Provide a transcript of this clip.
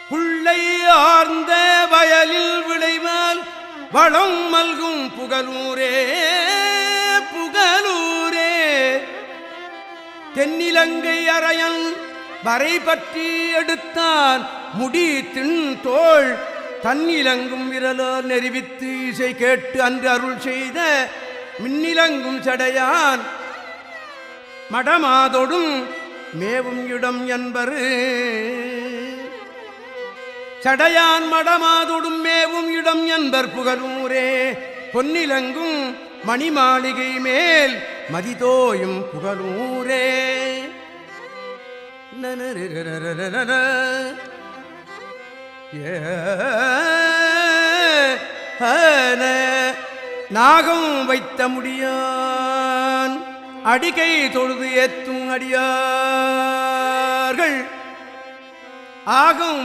புள்ளை ஆர்ந்த வயலில் விளைவால் வளம் மல்கும் புகலூரே புகலூரே. தென்னிலங்கை அரையன் வரை பற்றி எடுத்தான் முடி தின் தோள் தன்னிலங்கும் விரலால் நெறிவித்து இசை கேட்டு அன்று அருள் செய்த மின்னிலங்கும் சடையான் மடமாதொடும் மேவும் இடம் என்பரு. சடையான் மடமாதொடும் மேவும் இடம் என்பர் புகலூரே. பொன்னிலங்கும் மணிமாளிகை மேல் மதிதோயும் புகலூரே. நாகம் வைத்த முடியான் அடிகை தொழுது ஏத்தும் அடியார்கள் ஆகம்